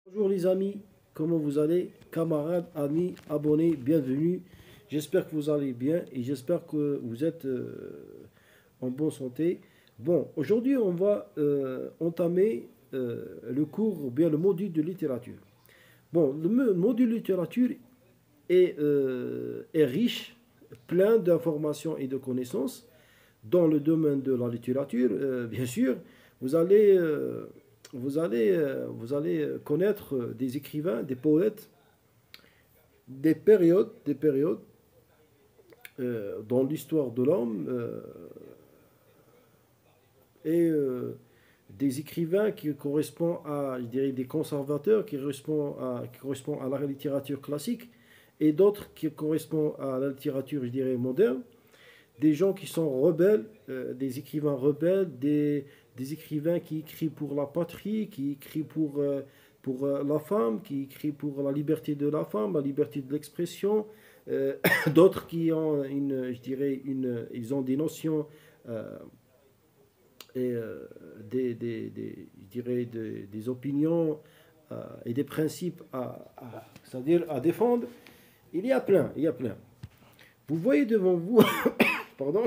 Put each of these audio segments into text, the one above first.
Bonjour les amis, comment vous allez? Camarades, amis, abonnés, bienvenue. J'espère que vous allez bien et j'espère que vous êtes en bonne santé. Bon, aujourd'hui on va entamer le cours ou bien le module de littérature. Bon, le module de littérature est riche, plein d'informations et de connaissances dans le domaine de la littérature. Bien sûr, vous allez, euh, vous allez connaître des écrivains, des poètes, des périodes dans l'histoire de l'homme et des écrivains qui correspondent à, je dirais, des conservateurs qui correspondent à la littérature classique et d'autres qui correspondent à la littérature, je dirais, moderne. Des gens qui sont rebelles, des écrivains rebelles, des écrivains qui écrivent pour la patrie, qui écrivent pour la femme, qui écrivent pour la liberté de la femme, la liberté de l'expression, d'autres qui ont je dirais, ils ont des notions euh, et je dirais des opinions et des principes c'est-à-dire à défendre. Il y a plein. Vous voyez devant vous, pardon,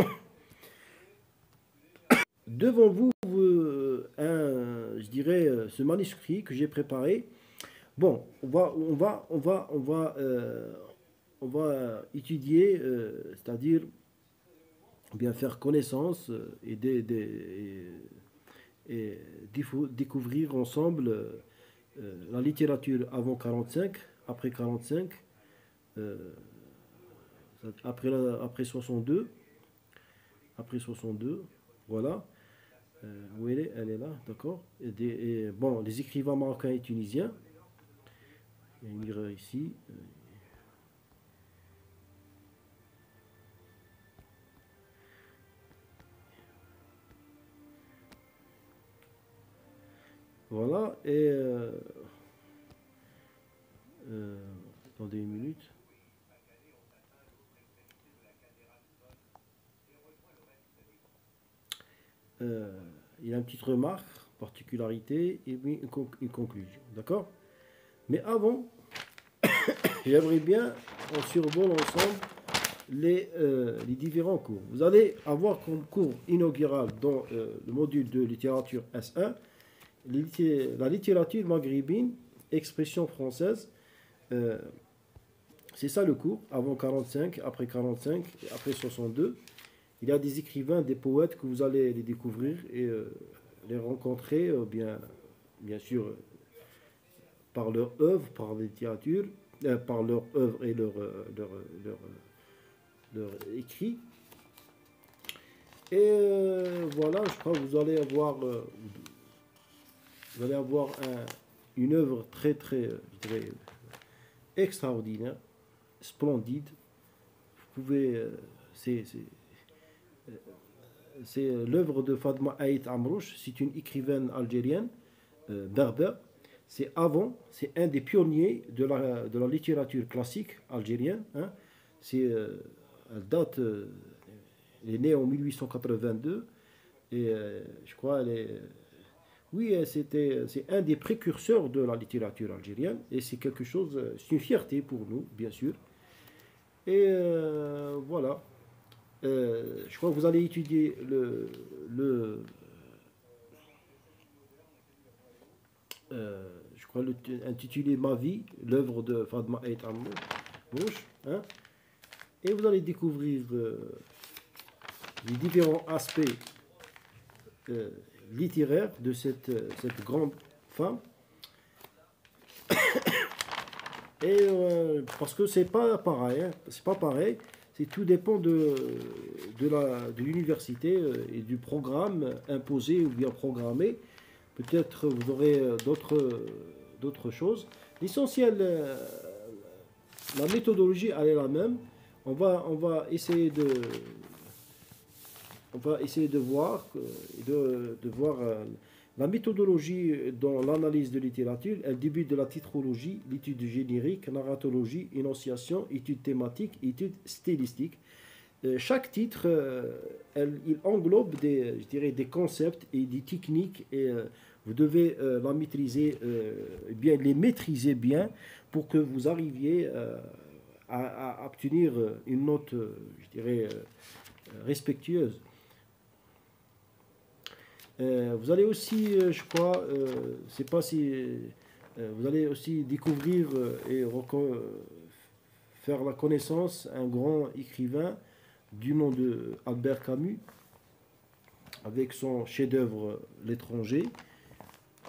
devant vous, je dirais, ce manuscrit que j'ai préparé. Bon, on va étudier, c'est-à-dire bien faire connaissance et découvrir ensemble la littérature avant 45, après 45, euh, après 62, après 62, voilà. Où elle est? Elle est là, d'accord. Bon, les écrivains marocains et tunisiens. Il y a une erreur ici. Voilà. Euh, Attendez une minute. Euh, il y a une petite remarque, particularité, et puis une conclusion. D'accord. Mais avant, j'aimerais bien on survole ensemble les différents cours. Vous allez avoir comme cours inaugural dans le module de littérature S1 la littérature maghrébine, expression française. Euh, c'est ça le cours, avant 45, après 45, et après 62. Il y a des écrivains, des poètes que vous allez les découvrir et les rencontrer, bien sûr, par leur œuvre, par la littérature, par leur œuvre et leur, leur écrit. Et voilà, je crois que vous allez avoir une œuvre très, très, je dirais, extraordinaire, splendide. Vous pouvez, c'est l'œuvre de Fatma Aït Amrouche. C'est une écrivaine algérienne, berbère. C'est un des pionniers de la littérature classique algérienne, hein. Elle date, elle est née en 1882 et je crois oui, c'est un des précurseurs de la littérature algérienne et c'est quelque chose, c'est une fierté pour nous, bien sûr. Et voilà. Je crois que vous allez étudier le je crois intitulé Ma vie, l'œuvre de Fadma Aït Amrouche, hein, et vous allez découvrir les différents aspects euh, littéraires de cette grande femme. Et parce que c'est pas pareil, hein, c'est pas pareil. Tout dépend de l'université et du programme imposé ou bien programmé. Peut-être vous aurez d'autres choses. L'essentiel, la méthodologie, elle est la même. On va essayer de voir, la méthodologie dans l'analyse de littérature. Elle débute de la titrologie, l'étude générique, narratologie, énonciation, étude thématique, étude stylistique. Chaque titre, il englobe je dirais, des concepts et des techniques. Et Vous devez la maîtriser, bien, les maîtriser bien pour que vous arriviez à obtenir une note, je dirais, respectueuse. Vous allez aussi, je crois, c'est pas si vous allez aussi découvrir et faire la connaissance un grand écrivain du nom de Albert Camus avec son chef-d'œuvre L'étranger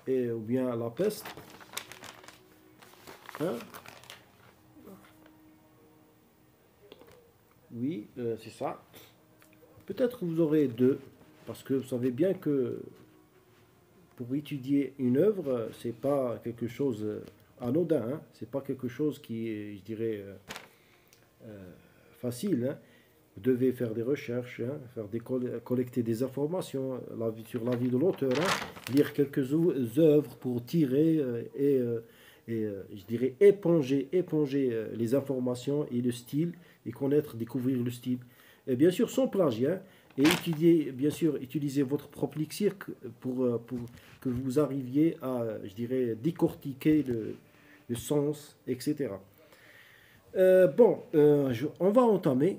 ou bien La peste. Hein? Oui, c'est ça. Peut-être que vous aurez deux, parce que vous savez bien que pour étudier une œuvre, c'est pas quelque chose anodin, hein. C'est pas quelque chose qui est, je dirais, facile, hein. Vous devez faire des recherches, hein, collecter des informations sur la vie de l'auteur, hein, lire quelques œuvres pour tirer je dirais éponger les informations et le style et découvrir le style. Et bien sûr, sans plagiat, hein, et bien sûr, utiliser votre propre lexique pour que vous arriviez à, je dirais, décortiquer le sens, etc. On va entamer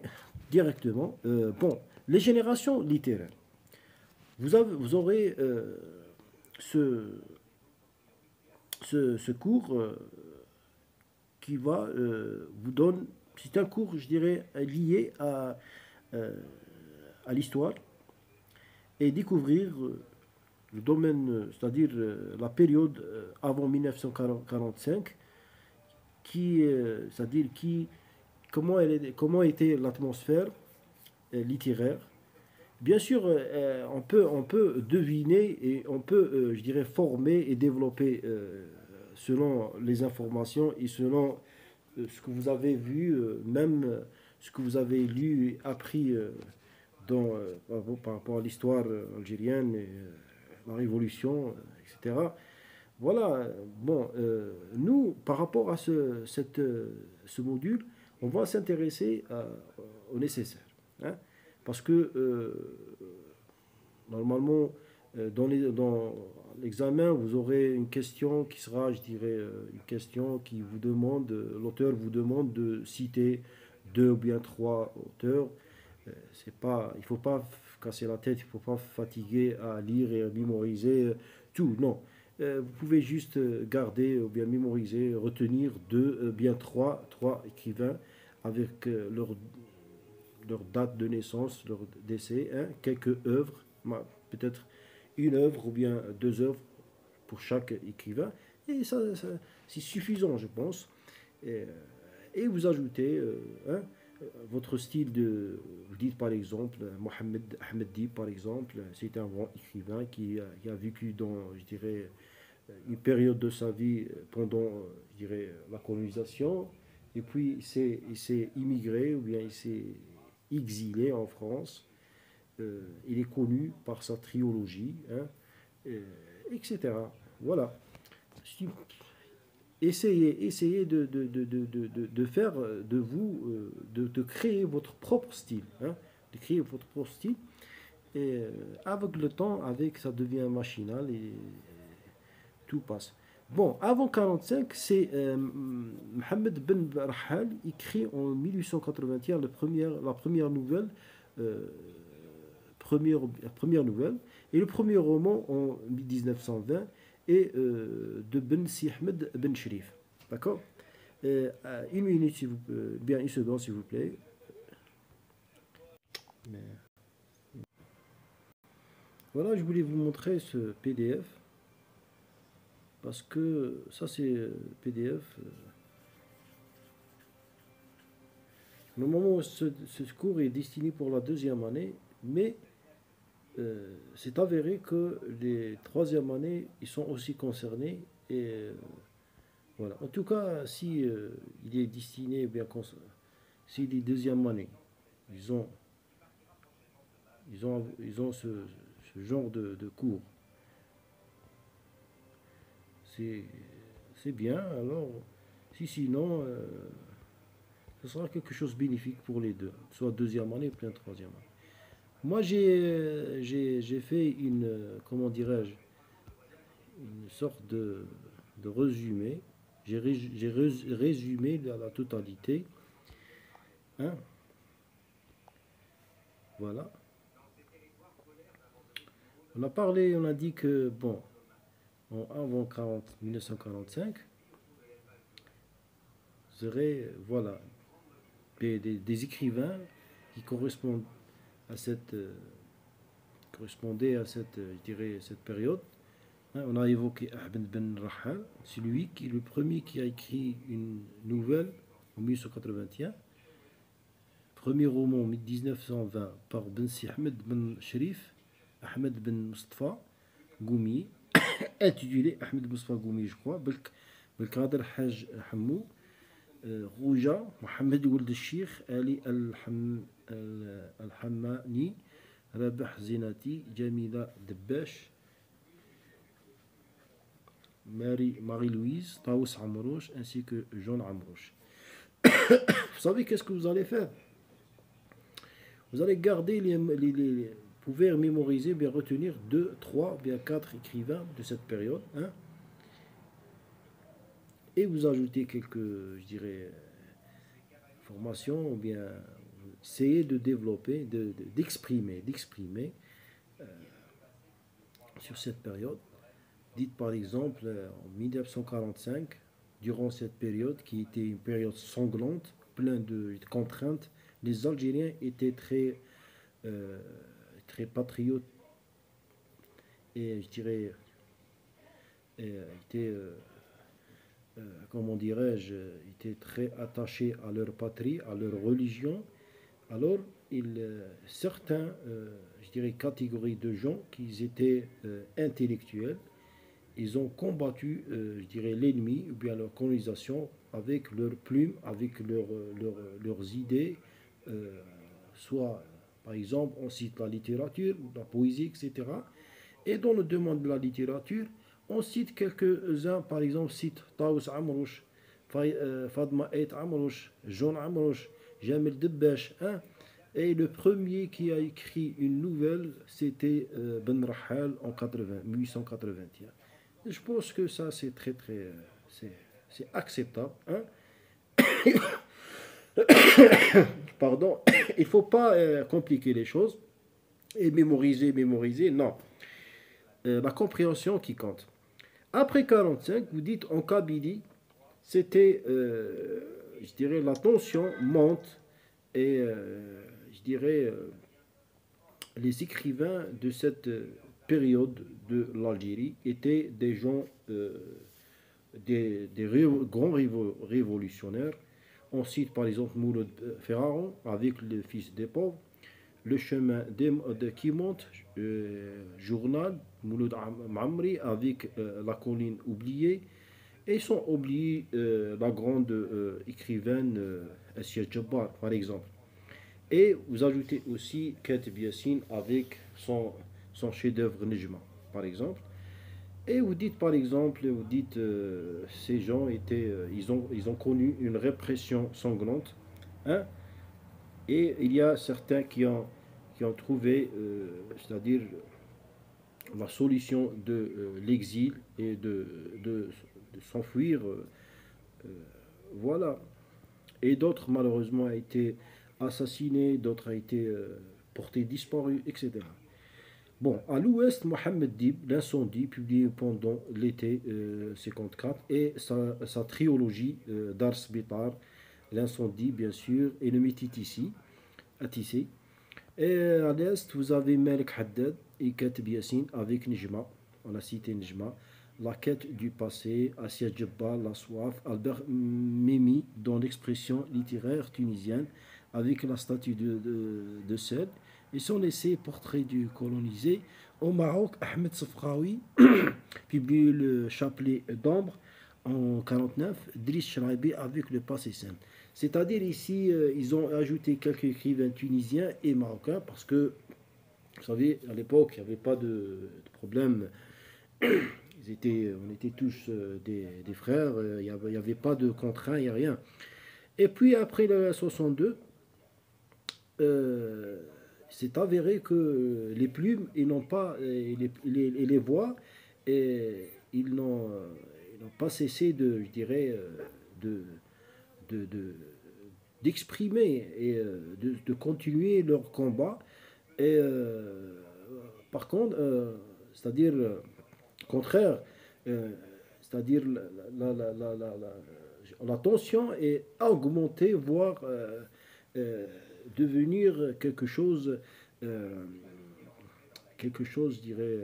directement. Bon, les générations littéraires. Vous aurez ce cours qui va vous donner. C'est un cours, je dirais, lié à l'histoire et découvrir le domaine, c'est-à-dire la période avant 1945, c'est-à-dire comment était l'atmosphère littéraire. Bien sûr, on peut deviner et on peut, je dirais, former et développer selon les informations et selon ce que vous avez vu, même ce que vous avez lu et appris par rapport à l'histoire algérienne et la révolution, etc. Voilà, bon, nous, par rapport à ce module, on va s'intéresser au nécessaire, hein, parce que normalement, dans l'examen, vous aurez une question qui sera, je dirais, une question qui vous demande, l'auteur vous demande de citer deux ou bien trois auteurs. Il ne faut pas casser la tête, il ne faut pas fatiguer à lire et à mémoriser tout, non. Vous pouvez juste garder ou bien mémoriser, retenir deux, bien trois écrivains avec leur date de naissance, leur décès, hein, quelques œuvres, peut-être une œuvre ou bien deux œuvres pour chaque écrivain. Et ça c'est suffisant, je pense. Et vous ajoutez hein, votre style vous dites par exemple, Mohamed Ahmed Dib, par exemple, c'est un grand écrivain qui a vécu dans, je dirais, une période de sa vie pendant, je dirais, la colonisation, et puis il s'est immigré, ou bien il s'est exilé en France. Il est connu par sa trilogie, hein, etc. Voilà. Essayez de faire de vous, de créer votre propre style, hein, de créer votre propre style. Et avec le temps, ça devient machinal et tout passe. Bon, avant 45, c'est Mohamed Ben Rahal écrit en 1881 la première nouvelle, euh, première nouvelle, et le premier roman en 1920 est de Ben Si Ahmed Ben Sherif. D'accord. Une minute, bien une seconde, s'il vous plaît. Voilà, je voulais vous montrer ce PDF parce que ça, c'est PDF. Normalement, ce cours est destiné pour la deuxième année, mais c'est avéré que les troisième années, ils sont aussi concernés. Et voilà. En tout cas, si il est destiné, si les deuxième années, ils ont, ils ont ce genre de cours, c'est bien. Alors, si sinon, ce sera quelque chose de bénéfique pour les deux, soit deuxième année ou bien troisième année. Moi, j'ai fait comment dirais-je, une sorte de résumé. J'ai résumé la totalité. Hein. Voilà. On a parlé, on a dit que, bon, avant 1945, serait, voilà, des écrivains qui correspondaient à cette, je dirais, cette période. Hein, on a évoqué Ahmed Ben Rahal, c'est lui qui est le premier qui a écrit une nouvelle en 1881. Premier roman en 1920 par Ben Si Ahmed Ben Sherif, Ahmed Ben Mustafa Goumi, intitulé Ahmed Mustafa Goumi, je crois, بالقادر الحاج حمو روجا محمد ولد الشيخ علي الحماني رابح زيناتي جميلة دباش Marie-Louise, Taous Amrouche, ainsi que Jean Amrouche. Vous savez qu'est-ce que vous allez faire? Vous allez garder vous pouvez mémoriser, bien retenir 2, 3, bien 4 écrivains de cette période. Hein, et vous ajoutez quelques, je dirais, formations, ou bien essayer de développer, d'exprimer sur cette période. Dites par exemple en 1945, durant cette période qui était une période sanglante, pleine de contraintes, les Algériens étaient très patriotes et je dirais étaient, comment dirais-je, étaient très attachés à leur patrie, à leur religion. Alors, certains, je dirais, catégories de gens qui étaient intellectuels, ils ont combattu, je dirais, l'ennemi ou bien leur colonisation avec leurs plumes, avec leurs idées, soit, par exemple, on cite la littérature, la poésie, etc. Et dans le domaine de la littérature, on cite quelques-uns, par exemple, cite Taous Amrouche, Fadma Ait Amrouche, Jean Amrouche, Jamil Debbash, hein. Et le premier qui a écrit une nouvelle, c'était Ben Rahal en 1881. Je pense que ça, c'est c'est acceptable. Hein. Pardon, il ne faut pas compliquer les choses et mémoriser, non. La compréhension qui compte. Après 45, vous dites en Kabylie, c'était, je dirais, la tension monte et, je dirais, les écrivains de cette période de l'Algérie étaient des gens, grands révolutionnaires. On cite par exemple Mouloud Ferraron avec le fils des pauvres, le chemin qui monte, journal, Mouloud Mamri avec la colline oubliée, et sans oublier la grande écrivaine Assia Djabbar par exemple. Et vous ajoutez aussi Katib Yassine avec son chef-d'œuvre Nejma, par exemple. Et vous dites, par exemple, ces gens ils ont connu une répression sanglante. Hein, et il y a certains qui ont trouvé, c'est-à-dire la solution de l'exil et de s'enfuir. Voilà. Et d'autres, malheureusement, ont été assassinés, d'autres ont été portés disparus, etc. Bon, à l'ouest, Mohamed Dib, l'incendie, publié pendant l'été 54, et sa trilogie Dar Sbitar, l'incendie, bien sûr, et le Métitissi, à Tissé. Et à l'est, vous avez Malik Haddad et Katib Yassine avec Nejma, on a cité Nejma, la quête du passé, Assia Djebbar, la soif, Albert Mimi, dans l'expression littéraire tunisienne, avec la statue de Sed, et son essai Portrait du colonisé. Au Maroc, Ahmed Safraoui publie le Chapelet d'Ambre en 1949, Driss Chraibi avec le passé simple. C'est-à-dire ici, ils ont ajouté quelques écrivains tunisiens et marocains parce que, vous savez, à l'époque, il n'y avait pas de problème. On était tous des frères, il n'y avait pas de contraintes, il n'y a rien. Et puis après le 62, c'est avéré que les plumes, ils n'ont pas, et les voix, et ils n'ont pas cessé de, je dirais, de, de, de- d'exprimer et de continuer leur combat. Et par contre, c'est-à-dire, contraire, euh, c'est-à-dire la tension est augmentée, voire euh, devenir euh, quelque chose, je dirais,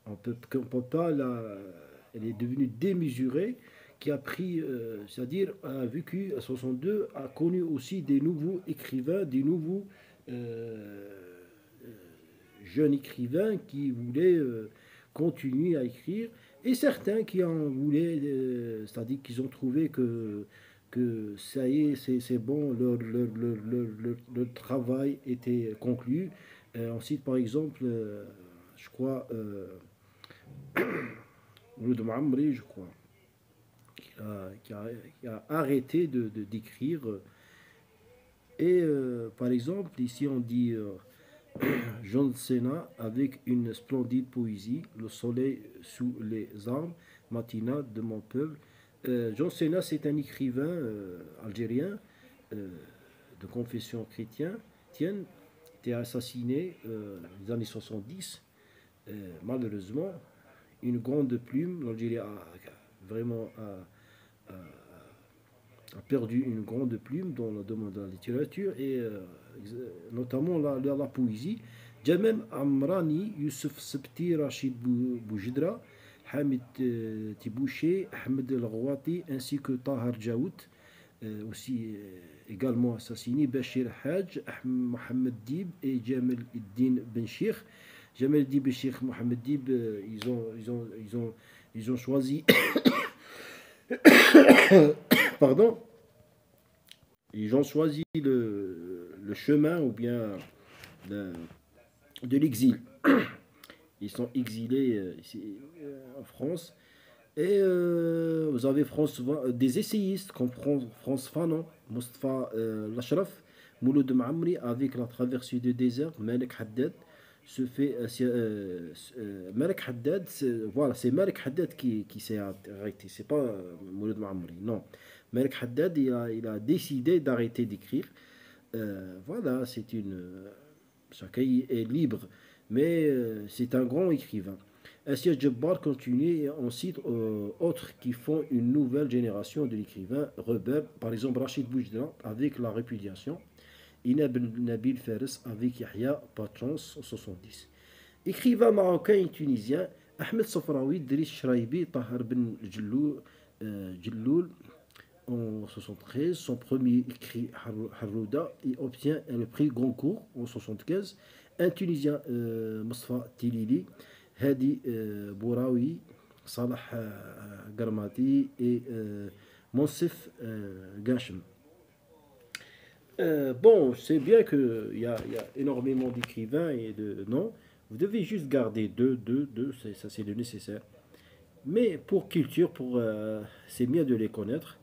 qu'on peut pas elle est devenue démesurée, qui a pris, c'est-à-dire a vécu à 62, a connu aussi des nouveaux écrivains, des nouveaux euh, jeunes écrivains qui voulaient continuer à écrire, et certains qui en voulaient, c'est-à-dire qu'ils ont trouvé que ça y est, c'est bon, leur travail était conclu. On cite par exemple, je crois, Ould Moamri, je crois, qui a arrêté d'écrire. Et par exemple, ici on dit John Cena avec une splendide poésie, le soleil sous les armes matinales de mon peuple. John Cena, c'est un écrivain algérien euh, de confession chrétienne, tienne, était assassiné dans les années 70. Malheureusement, une grande plume, l'Algérie a vraiment a perdu une grande plume dans le domaine de la littérature et notamment la poésie. Jamel Amrani, Youssef Septi, Rachid Boujidra, Hamid Tibouché, Ahmed El Rouati ainsi que Tahar Djaout, aussi également assassiné, Bachir Hadj, Mohamed Dib et Jamel Eddin Benchir. Jamel Dib et Sheikh Mohamed Dib, ils ont choisi, pardon, ils ont choisi le chemin ou bien de, de l'exil. Ils sont exilés ici en France. Et vous avez des essayistes comme France Fanon, Mustafa Lashraf, Mouloud Maamri avec la traversée du désert, Malek Haddad. Malek Haddad, voilà, c'est Malek Haddad qui s'est arrêté, c'est pas Mouloud Maamri, non. Malek Haddad, il a décidé d'arrêter d'écrire. Voilà, chacun est libre, mais c'est un grand écrivain. Assia Djebbar continue et on cite autres qui font une nouvelle génération de l'écrivain rebelle, par exemple Rachid Boujda avec La Répudiation, Inab Nabil Fares avec Yahya Patrons en 70. Écrivain marocain et tunisien, Ahmed Sofraoui, Driss Shraibi, Tahar Ben Djelloul en 73, son premier écrit Harouda, il obtient le prix Goncourt en 75. Un Tunisien, Mustafa Tilili, Hadi Bouraoui, Salah Garmati et Monsef Gachem. Bon, c'est bien qu'il y a énormément d'écrivains et de noms. Vous devez juste garder deux, ça c'est le nécessaire. Mais pour culture, c'est bien de les connaître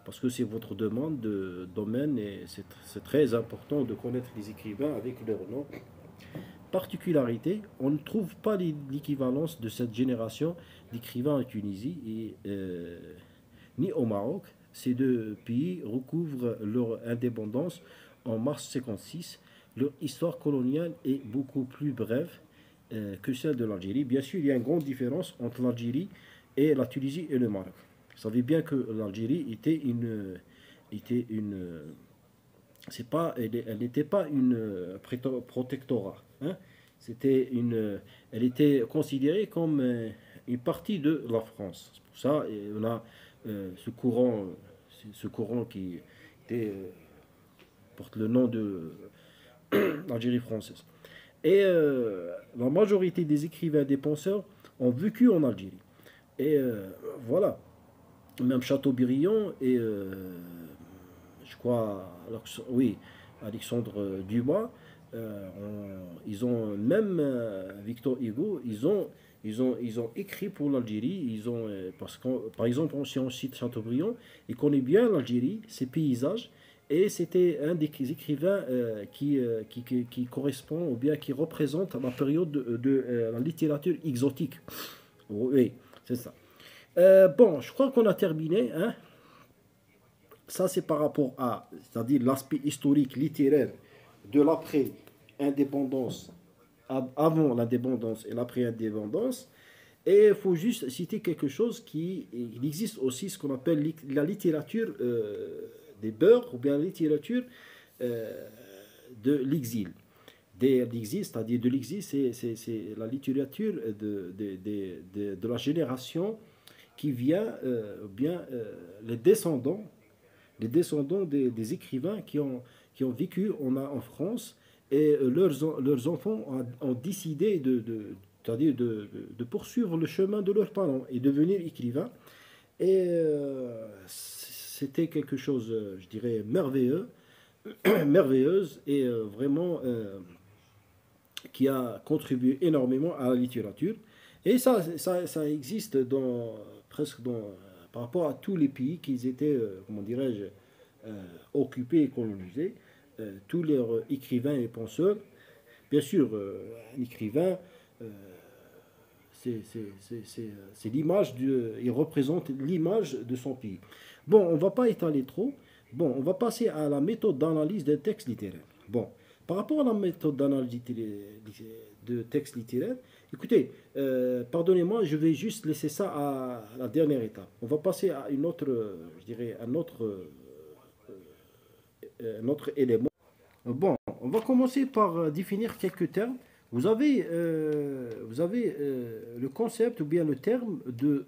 parce que c'est votre demande de domaine et c'est très important de connaître les écrivains avec leur nom. Particularité, on ne trouve pas l'équivalence de cette génération d'écrivains en Tunisie ni au Maroc. Ces deux pays recouvrent leur indépendance en mars 56. Leur histoire coloniale est beaucoup plus brève que celle de l'Algérie. Bien sûr, il y a une grande différence entre l'Algérie et la Tunisie et le Maroc. Vous savez bien que l'Algérie était une, c'est pas, elle n'était pas une protectorat, hein. Elle était considérée comme une partie de la France. C'est pour ça on a ce courant qui était, porte le nom de l'Algérie française. Et la majorité des écrivains, des penseurs ont vécu en Algérie. Et voilà, même Chateaubriand et je crois, oui, Alexandre Dumas, ils ont même Victor Hugo, ils ont écrit pour l'Algérie. Parce que, par exemple, si on cite Chateaubriand, il connaît bien l'Algérie, ses paysages, et c'était un des écrivains qui correspond ou bien qui représente la période de la littérature exotique. Oui. c'est ça. Bon, je crois qu'on a terminé, hein. Ça, c'est par rapport à, c'est-à-dire l'aspect historique, littéraire de l'après-indépendance, avant l'indépendance et l'après-indépendance. Et il faut juste citer quelque chose il existe aussi ce qu'on appelle la littérature des beurs, ou bien la littérature euh, de l'exil. L'exil, c'est-à-dire de l'exil, c'est la littérature de la génération qui vient, bien les descendants des écrivains qui ont vécu en France, et leurs enfants ont décidé c'est-à-dire de poursuivre le chemin de leurs parents et devenir écrivains. Et c'était quelque chose, je dirais, merveilleux, merveilleuse, et vraiment qui a contribué énormément à la littérature. Et ça existe presque par rapport à tous les pays qui étaient, comment dirais-je, occupés et colonisés. Tous leurs écrivains et penseurs. Bien sûr, un écrivain, euh, c'est l'image, il représente l'image de son pays. Bon, on ne va pas étaler trop. Bon, on va passer à la méthode d'analyse des textes littéraires. Bon, par rapport à la méthode d'analyse de textes littéraires, écoutez, pardonnez-moi, je vais juste laisser ça à la dernière étape. On va passer à une autre, je dirais, un autre élément. Bon, on va commencer par définir quelques termes. Vous avez le concept ou bien le terme de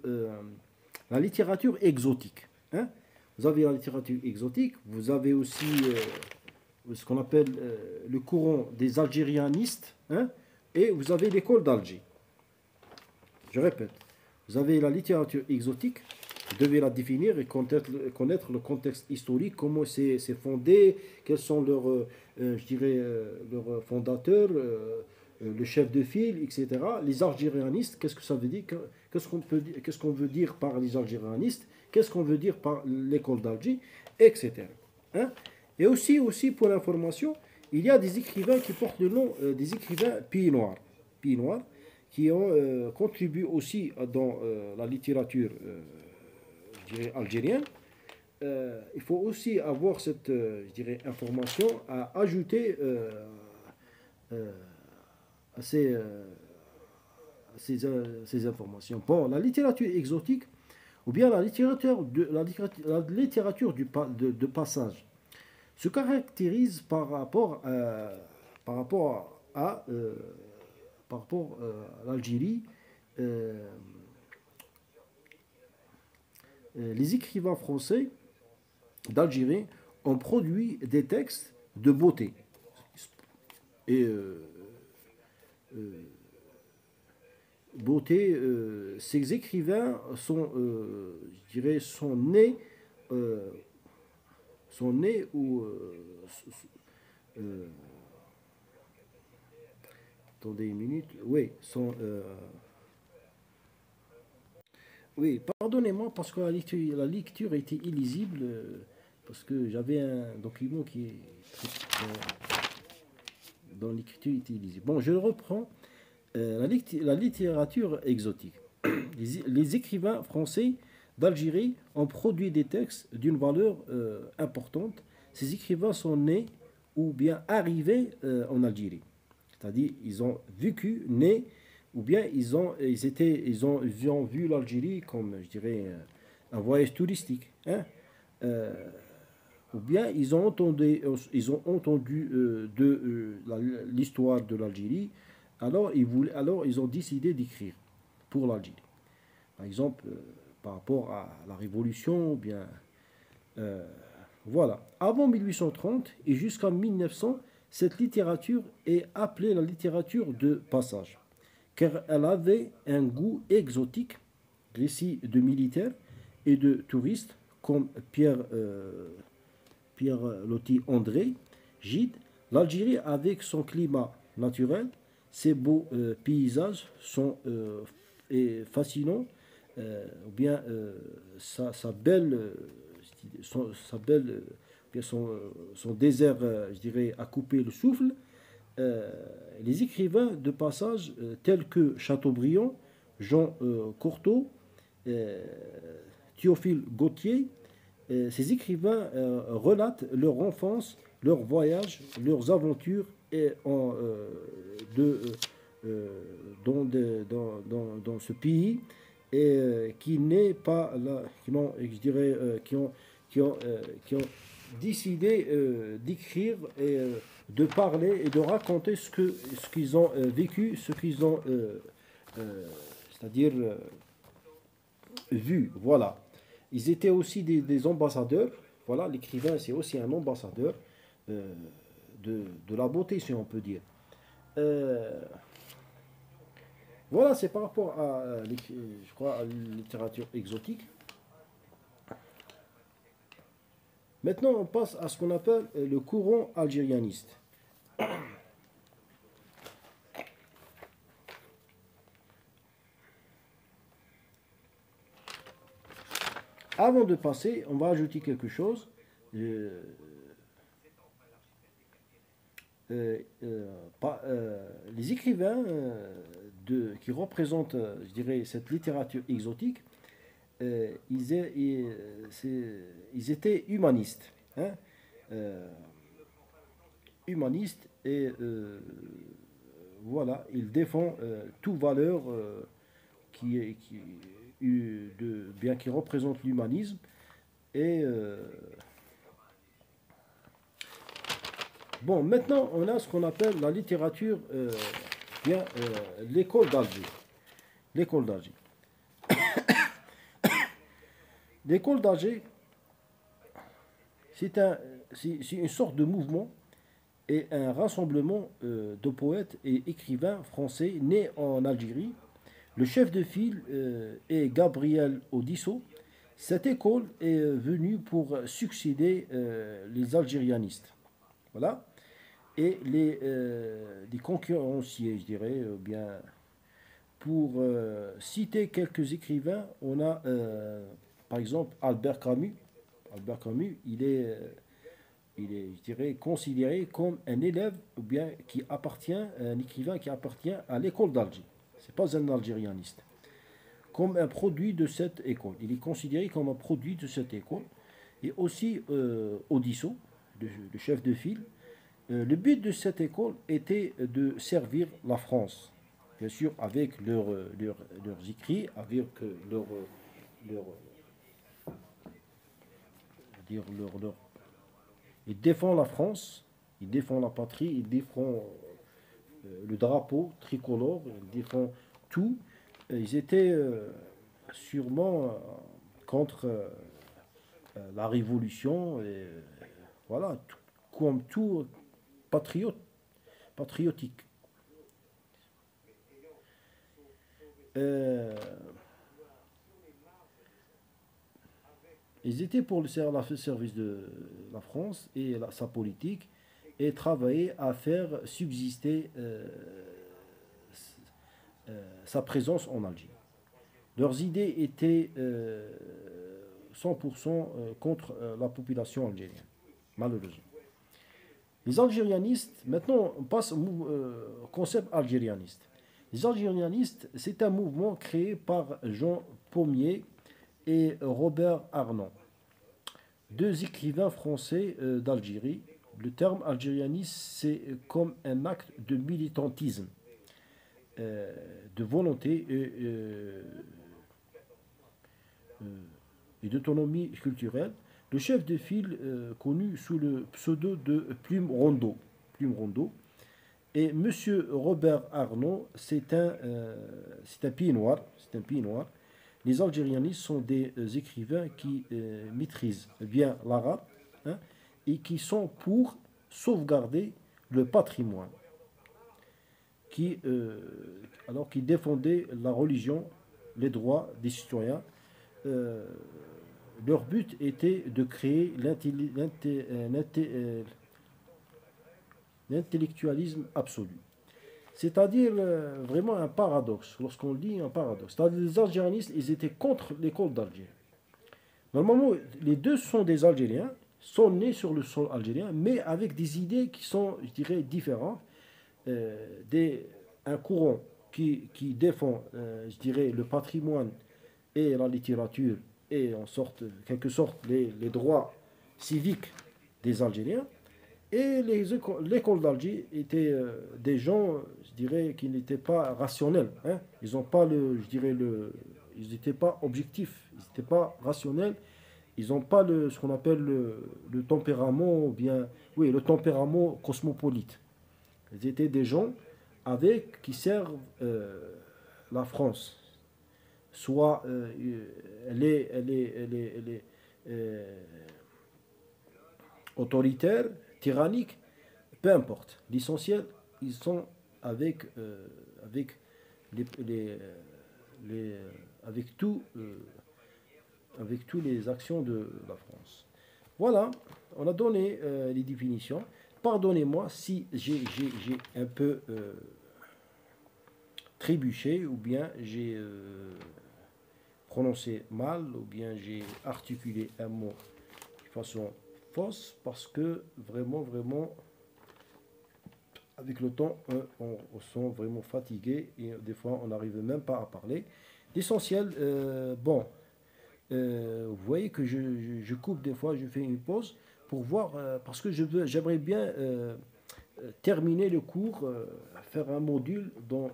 la littérature exotique, hein. Vous avez la littérature exotique, vous avez aussi ce qu'on appelle le courant des algérianistes, hein, et vous avez l'école d'Alger. Je répète, vous avez la littérature exotique, vous devez la définir et connaître le contexte historique, comment c'est fondé, quels sont je dirais, leurs fondateurs, le chef de file, etc. Les algérianistes, qu'est-ce que ça veut dire? Qu'est-ce qu'on veut dire par les algérianistes? Qu'est-ce qu'on veut dire par l'école d'Alger, etc. Hein? Et aussi, pour l'information, il y a des écrivains qui portent le nom des écrivains pays noirs, qui ont contribué aussi dans la littérature, je dirais, algérienne. Il faut aussi avoir cette, je dirais, information à ajouter euh, à ces informations. Bon, la littérature exotique, ou bien la littérature de passage, se caractérise par rapport à l'Algérie. euh, les écrivains français d'Algérie ont produit des textes de beauté. Et euh, beauté, ces écrivains je dirais, euh, sont nés ou euh, attendez une minute, oui, oui, pardonnez-moi parce que la lecture était illisible, parce que j'avais un document qui est dans l'écriture était illisible. Bon, je le reprends. La littérature exotique. Les écrivains français d'Algérie ont produit des textes d'une valeur importante. Ces écrivains sont nés ou bien arrivés en Algérie. C'est-à-dire, ils ont vécu, nés, ou bien ils ont vu l'Algérie comme, je dirais, un voyage touristique, hein. Euh, ou bien ils ont entendu l'histoire de l'Algérie, alors ils ont décidé d'écrire pour l'Algérie. Par exemple, par rapport à la Révolution, ou bien, euh, voilà. Avant 1830 et jusqu'en 1900, cette littérature est appelée la littérature de passage, car elle avait un goût exotique, récits de militaires et de touristes comme Pierre Loti André, Gide. L'Algérie, avec son climat naturel, ses beaux paysages sont et fascinants, ou bien sa belle, sa belle, bien son désert, je dirais, à couper le souffle. Euh, les écrivains de passage tels que Chateaubriand, Jean Cocteau, euh, Théophile Gautier, ces écrivains relatent leur enfance, leurs voyages, leurs aventures et de, euh, dans ce pays et qui n'est pas là, qui n'ont, je dirais, qui ont décidé d'écrire et de parler et de raconter ce qu'ils ont vécu, ce qu'ils ont, c'est-à-dire vu, voilà. Ils étaient aussi des ambassadeurs, voilà, l'écrivain c'est aussi un ambassadeur euh, de la beauté, si on peut dire. Euh, voilà, c'est par rapport à, je crois, à la littérature exotique. Maintenant, on passe à ce qu'on appelle le courant algérianiste. Avant de passer, on va ajouter quelque chose. Euh, les écrivains qui représentent, je dirais, cette littérature exotique, ils étaient humanistes. Hein. Euh, Humanistes et voilà, ils défendent toute valeur bien qui représente l'humanisme et bon, maintenant, on a ce qu'on appelle la littérature, l'école d'Alger. L'école d'Alger. L'école d'Alger, c'est c'est une sorte de mouvement et un rassemblement de poètes et écrivains français nés en Algérie. Le chef de file est Gabriel Odisso. Cette école est venue pour succéder les algérianistes. Voilà. Et les concurrenciers, je dirais, bien, pour citer quelques écrivains, on a par exemple Albert Camus. Albert Camus, je dirais, considéré comme un élève ou bien un écrivain qui appartient à l'école d'Alger. C'est pas un algérianiste. Comme un produit de cette école. Il est considéré comme un produit de cette école. Et aussi Odisso, le chef de file. Le but de cette école était de servir la France, bien sûr avec leurs écrits, avec leur, leur. Ils défendent la France, ils défendent la patrie, ils défendent le drapeau tricolore, ils défendent tout. Ils étaient sûrement contre la révolution, et voilà, comme tout patriote, patriotique. Euh, Ils étaient pour le service de la France et sa politique et travailler à faire subsister sa présence en Algérie. Leurs idées étaient 100% contre la population algérienne, malheureusement. Les algérianistes, maintenant on passe au concept algérianiste. Les algérianistes, c'est un mouvement créé par Jean Pommier et Robert Arnon, deux écrivains français d'Algérie. Le terme algérianisme, c'est comme un acte de militantisme, de volonté et d'autonomie culturelle. Le chef de file, connu sous le pseudo de Plume Rondeau, et Monsieur Robert Arnaud, c'est un pied noir. C'est un pied noir. Les algérianistes sont des écrivains qui maîtrisent bien l'arabe, hein, et qui sont pour sauvegarder le patrimoine, alors qu'ils défendaient la religion, les droits des citoyens. euh, Leur but était de créer l'intellectualisme absolu. C'est-à-dire vraiment un paradoxe, lorsqu'on dit un paradoxe. C'est-à-dire les algérianistes, ils étaient contre l'école d'Alger. Normalement, les deux sont des Algériens, sont nés sur le sol algérien, mais avec des idées qui sont, je dirais, différentes. Un courant qui défend, je dirais, le patrimoine et la littérature et en sorte, quelque sorte les droits civiques des Algériens. Et l'école d'Alger étaient des gens, je dirais, qui n'étaient pas rationnels. Hein. Ils n'ont pas je dirais, ils n'étaient pas objectifs, ils n'étaient pas rationnels. Ils n'ont pas ce qu'on appelle le tempérament, ou bien, oui, le tempérament cosmopolite. Ils étaient des gens qui servent la France. Soit elle est autoritaire, tyrannique, peu importe. L'essentiel, ils sont avec les, avec tout, avec toutes les actions de la France. Voilà, on a donné les définitions. Pardonnez-moi si j'ai un peu trébuché, ou bien j'ai prononcé mal, ou bien j'ai articulé un mot de façon fausse, parce que vraiment, vraiment, avec le temps, on se sent vraiment fatigué et des fois, on n'arrive même pas à parler. L'essentiel, bon, vous voyez que je coupe des fois, je fais une pause pour voir, parce que j'aimerais bien terminer le cours, faire un module dont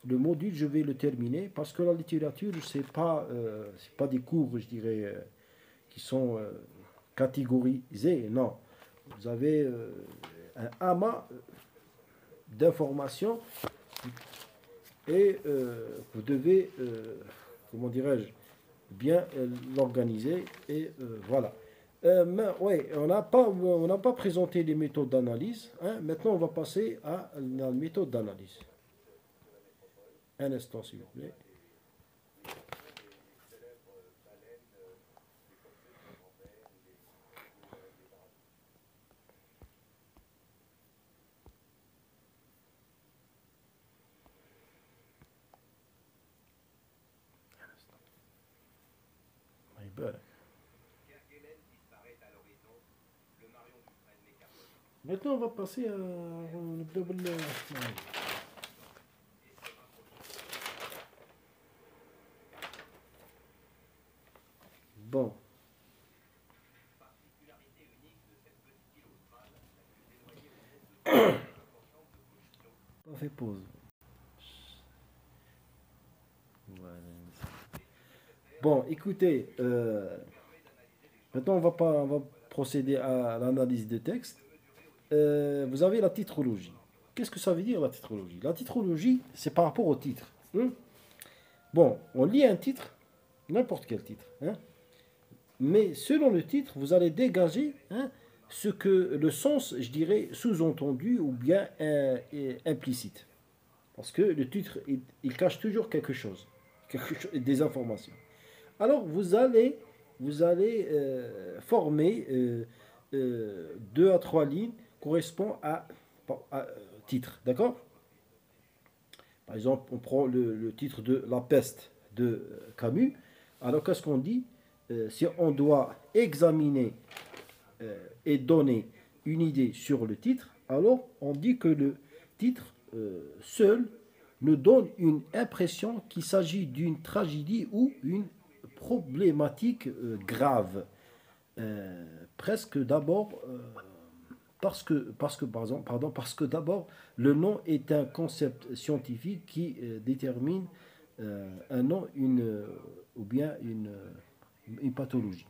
le module, je vais le terminer parce que la littérature, c'est pas des cours, je dirais, qui sont catégorisés. Non, vous avez un amas d'informations et vous devez, comment dirais-je, bien l'organiser et voilà. Mais, ouais, on n'a pas présenté les méthodes d'analyse. Hein. Maintenant, on va passer à la méthode d'analyse. Un instant, s'il vous plaît. My bad. Maintenant, on va passer à double. Bon. On fait pause. Voilà. Bon, écoutez, maintenant on va procéder à l'analyse des textes. Vous avez la titrologie. Qu'est-ce que ça veut dire la titrologie? La titrologie, c'est par rapport au titre. Hein. Bon, on lit un titre, n'importe quel titre, hein, mais selon le titre, vous allez dégager hein, ce que le sens, je dirais, sous-entendu ou bien implicite. Parce que le titre, il cache toujours quelque chose, des informations. Alors, vous allez former deux à trois lignes correspond à titre, d'accord? Par exemple, on prend le titre de La peste de Camus. Alors, qu'est-ce qu'on dit? Si on doit examiner et donner une idée sur le titre, alors on dit que le titre seul nous donne une impression qu'il s'agit d'une tragédie ou une problématique grave. Presque d'abord, parce que d'abord, le nom est un concept scientifique qui détermine un nom ou bien une pathologie.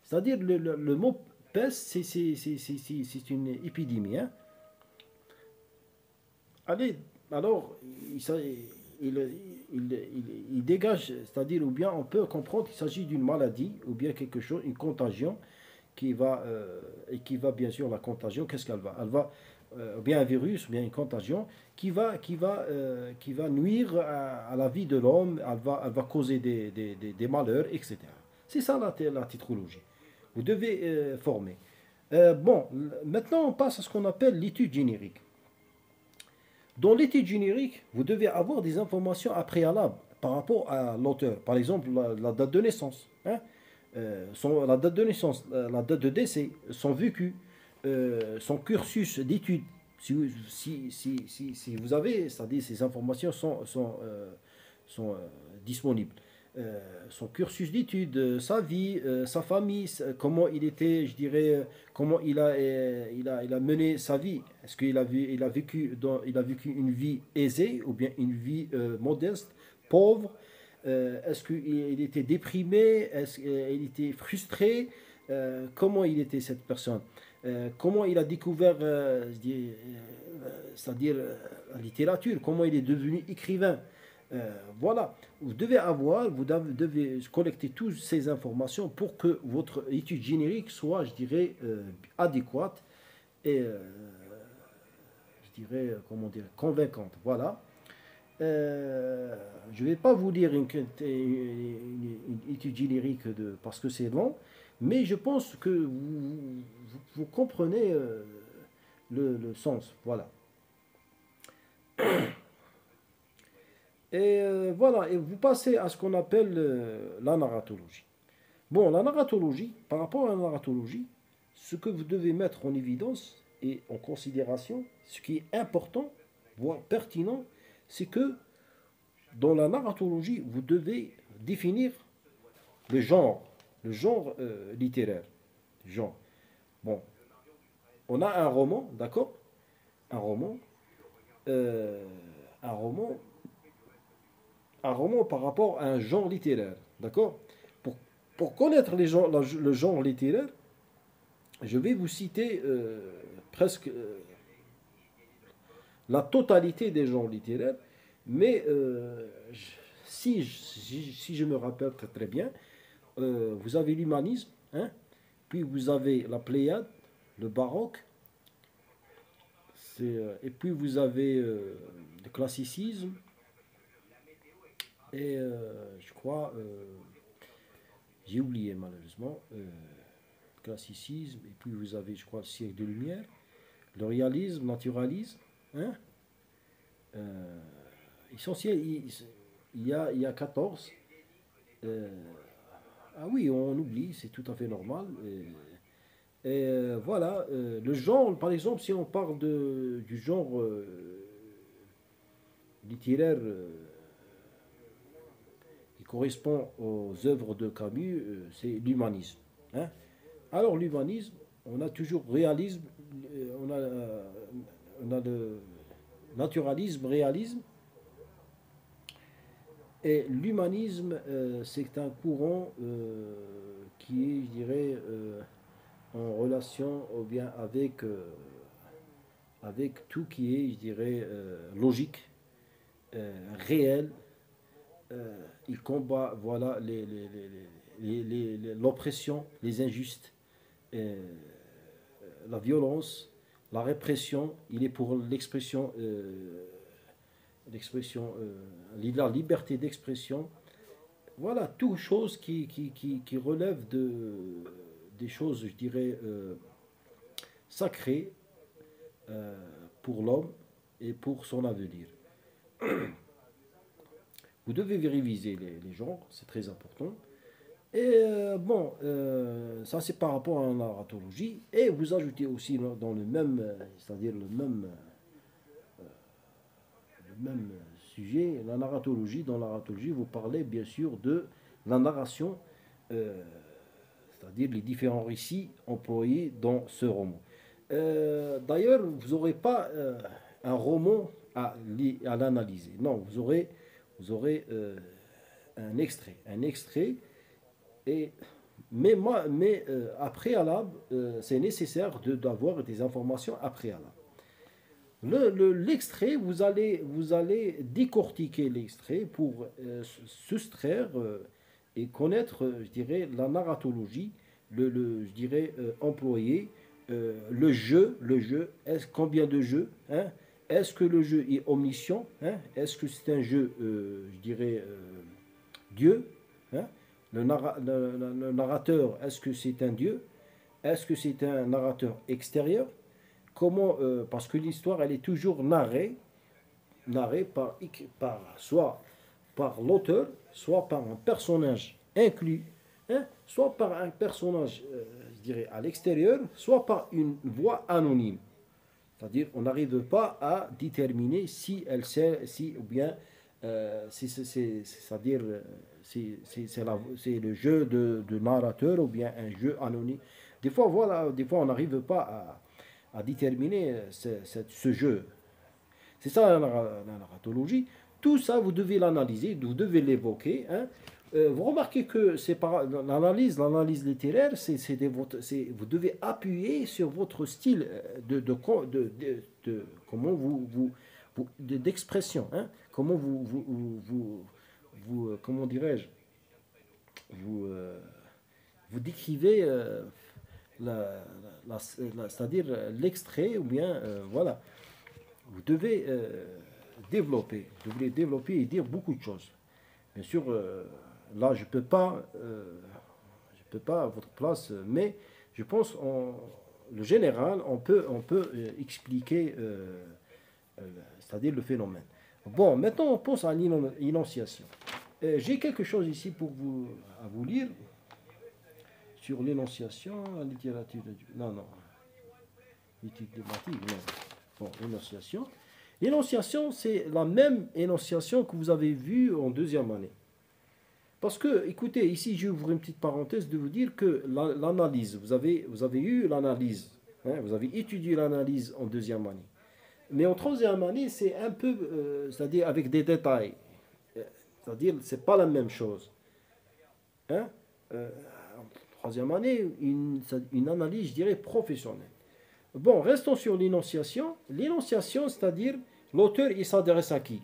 C'est-à-dire le mot peste, c'est une épidémie. Hein. Allez, alors, il dégage, c'est-à-dire, ou bien on peut comprendre qu'il s'agit d'une maladie, ou bien quelque chose, une contagion, et qui va, bien sûr, la contagion, qu'est-ce qu'elle va? Elle va, ou bien un virus, ou bien une contagion, qui va nuire à la vie de l'homme, elle va causer des malheurs, etc. C'est ça la titrologie. Vous devez former. Bon, maintenant on passe à ce qu'on appelle l'étude générique. Dans l'étude générique, vous devez avoir des informations à préalable par rapport à l'auteur. Par exemple, la date de naissance, hein, la date de naissance, la date de décès, son vécu, son cursus d'études. Si vous avez, c'est-à-dire ces informations disponibles. Son cursus d'études, sa vie, sa famille, comment il était, je dirais, comment il a mené sa vie. Est-ce il a vécu une vie aisée ou bien une vie modeste, pauvre? Est-ce qu'il était déprimé? Est-ce qu'il était frustré? Comment il était cette personne? Comment il a découvert, c'est-à-dire la littérature? Comment il est devenu écrivain? Voilà, vous devez collecter toutes ces informations pour que votre étude générique soit, je dirais, adéquate et, je dirais, comment dire, convaincante. Voilà. Je ne vais pas vous lire une étude générique parce que c'est long, mais je pense que vous comprenez le sens. Voilà. Et voilà, et vous passez à ce qu'on appelle la narratologie. Bon, la narratologie, par rapport à la narratologie, ce que vous devez mettre en évidence et en considération, ce qui est important, voire pertinent, c'est que dans la narratologie, vous devez définir le genre littéraire. Genre. Bon, on a un roman, d'accord? Un roman, euh, un roman un roman par rapport à un genre littéraire. D'accord? pour, pour connaître le genre littéraire, je vais vous citer presque la totalité des genres littéraires, mais si je me rappelle très, très bien, vous avez l'humanisme, hein, puis vous avez la Pléiade, le baroque, et puis vous avez le classicisme, et je crois, j'ai oublié malheureusement, classicisme, et puis vous avez, je crois, le siècle de lumière, le réalisme, naturalisme, hein, euh, essentiel, il y a 14. euh, ah oui, on oublie, c'est tout à fait normal. Voilà, le genre, par exemple, si on parle du genre littéraire qui correspond aux œuvres de Camus, c'est l'humanisme. Hein. Alors l'humanisme, on a toujours réalisme, on a le naturalisme, réalisme, et l'humanisme, c'est un courant qui est, je dirais, en relation ou bien avec tout qui est, je dirais, logique, réel. Il combat, voilà, l'oppression, les injustes, euh, la violence, la répression. Il est pour la liberté d'expression. Voilà, tout chose qui relève des choses, je dirais, sacrées euh, pour l'homme et pour son avenir. Vous devez réviser les genres, c'est très important. Et bon, ça c'est par rapport à la narratologie. Et vous ajoutez aussi dans le même, c'est-à-dire le même sujet, la narratologie. Dans la narratologie, vous parlez bien sûr de la narration, euh, c'est-à-dire les différents récits employés dans ce roman. D'ailleurs, vous n'aurez pas un roman à l'analyser. Non, vous aurez un extrait. Un extrait, et, à préalable, c'est nécessaire d'avoir des informations à préalable. L'extrait, vous allez décortiquer l'extrait pour soustraire et connaître, je dirais, la narratologie, je dirais, employé, le jeu, combien de jeux, hein? Est-ce que le jeu est omniscient, hein? Est-ce que c'est un jeu, je dirais, Dieu, hein? Le narrateur, est-ce que c'est un Dieu? Est-ce que c'est un narrateur extérieur? Comment, parce que l'histoire, elle est toujours narrée soit par l'auteur, soit par un personnage inclus, hein, soit par un personnage, je dirais, à l'extérieur, soit par une voix anonyme. C'est-à-dire, on n'arrive pas à déterminer si elle sait, si ou bien c'est-à-dire, c'est le jeu de narrateur ou bien un jeu anonyme. Des fois, voilà, des fois on n'arrive pas à déterminer ce jeu. C'est ça la narratologie. Tout ça, vous devez l'analyser, vous devez l'évoquer, hein. Vous remarquez que c'est pas l'analyse littéraire, vous devez appuyer sur votre style comment d'expression, hein. Comment comment dirais-je, vous, vous décrivez c'est-à-dire l'extrait ou bien voilà. Vous devez développer et dire beaucoup de choses. Bien sûr, là, je peux pas à votre place, mais je pense, le général, on peut expliquer, c'est-à-dire le phénomène. Bon, maintenant, on pense à l'énonciation. J'ai quelque chose ici à vous lire sur l'énonciation, la littérature. Non, non, l'étude thématique, non. Bon, l'énonciation. L'énonciation, c'est la même énonciation que vous avez vue en deuxième année. Parce que, écoutez, ici, je vais ouvrir une petite parenthèse de vous dire que l'analyse, vous avez eu l'analyse, hein, vous avez étudié l'analyse en deuxième année. Mais en troisième année, c'est un peu, c'est-à-dire avec des détails. C'est-à-dire, c'est pas la même chose. Hein? En troisième année, une analyse, je dirais, professionnelle. Bon, restons sur l'énonciation. L'énonciation, c'est-à-dire, l'auteur, il s'adresse à qui?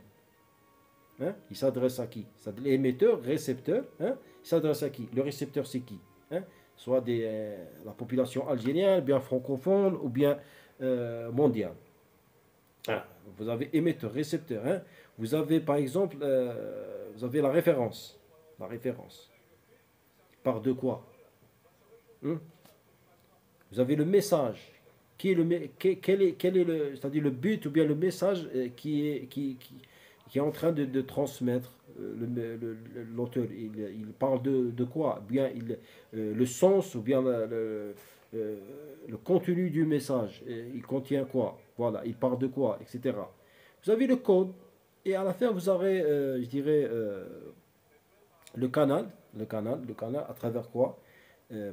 Hein? Il s'adresse à qui? L'émetteur, récepteur, hein? Il s'adresse à qui? Le récepteur, c'est qui? Hein? Soit la population algérienne, bien francophone, ou bien mondiale. Ah, vous avez émetteur, récepteur. Hein? Vous avez, par exemple, vous avez la référence. La référence. Par de quoi? Hein? Vous avez le message. Quel est c'est-à-dire le but ou bien le message qui est en train de transmettre l'auteur. Il parle de quoi? Bien, le sens ou bien le contenu du message. Il contient quoi? Voilà, il parle de quoi, etc. Vous avez le code et à la fin vous aurez, je dirais, le canal à travers quoi?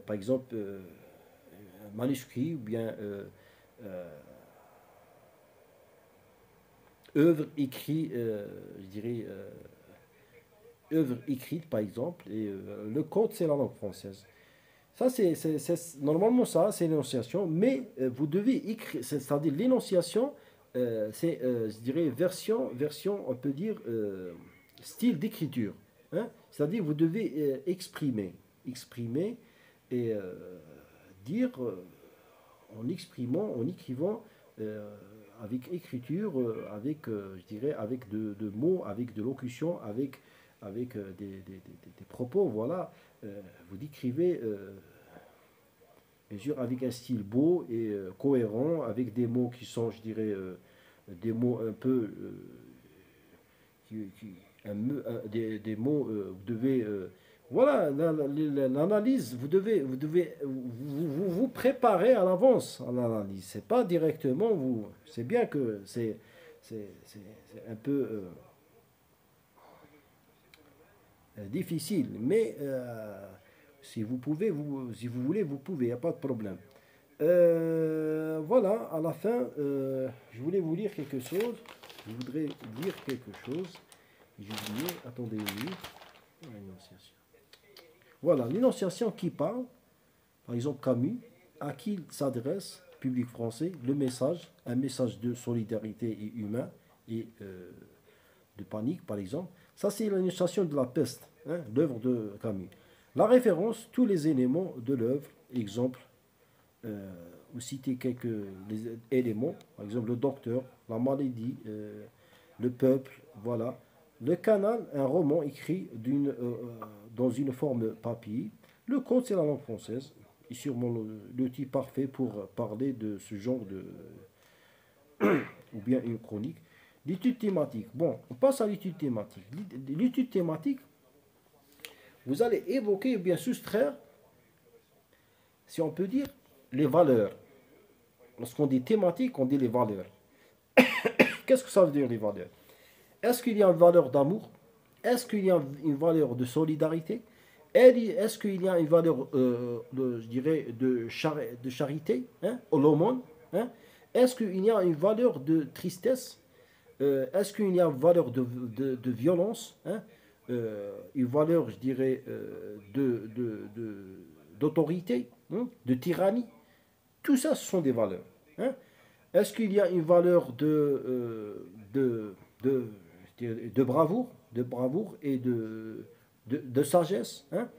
Par exemple, un manuscrit ou bien euh, œuvre écrite, je dirais, œuvre écrite par exemple, et le code c'est la langue française. Ça, normalement ça, c'est l'énonciation, mais vous devez écrire, c'est-à-dire l'énonciation, c'est, je dirais, version, on peut dire, style d'écriture. Hein? C'est-à-dire vous devez exprimer et dire en écrivant avec écriture, avec, je dirais, avec de mots, avec de locution, avec des propos, voilà. Vous décrivez, bien sûr, avec un style beau et cohérent, avec des mots qui sont, je dirais, des mots un peu, des mots, vous devez, voilà, l'analyse, vous préparer à l'avance à l'analyse. C'est pas directement, c'est bien que c'est un peu difficile, mais si vous pouvez, si vous voulez, vous pouvez, il n'y a pas de problème. Voilà, à la fin, je voulais vous lire quelque chose. Je voudrais lire quelque chose. J'ai oublié, attendez une minute. L'énonciation. Voilà, l'énonciation qui parle, par exemple Camus, à qui il s'adresse, public français, le message, un message de solidarité et humain et de panique, par exemple. Ça, c'est l'énonciation de la peste, hein, l'œuvre de Camus. La référence, tous les éléments de l'œuvre, exemple, vous citez quelques éléments, par exemple le docteur, la maladie, le peuple, voilà. Le canal, un roman écrit dans une forme papier. Le conte, c'est la langue française, et sûrement l'outil parfait pour parler de ce genre ou bien une chronique. L'étude thématique. Bon, on passe à l'étude thématique. L'étude thématique, vous allez évoquer ou bien soustraire, si on peut dire, les valeurs. Lorsqu'on dit thématique, on dit les valeurs. Qu'est-ce que ça veut dire les valeurs? Est-ce qu'il y a une valeur d'amour? Est-ce qu'il y a une valeur de solidarité? Est-ce qu'il y a une valeur, je dirais, de charité, hein, l'aumône, hein? Est-ce qu'il y a une valeur de tristesse? Est-ce qu'il y a une valeur de violence, hein? Une valeur, je dirais, d'autorité, hein, de tyrannie? Tout ça, ce sont des valeurs, hein. Est-ce qu'il y a une valeur de bravoure et de sagesse, hein?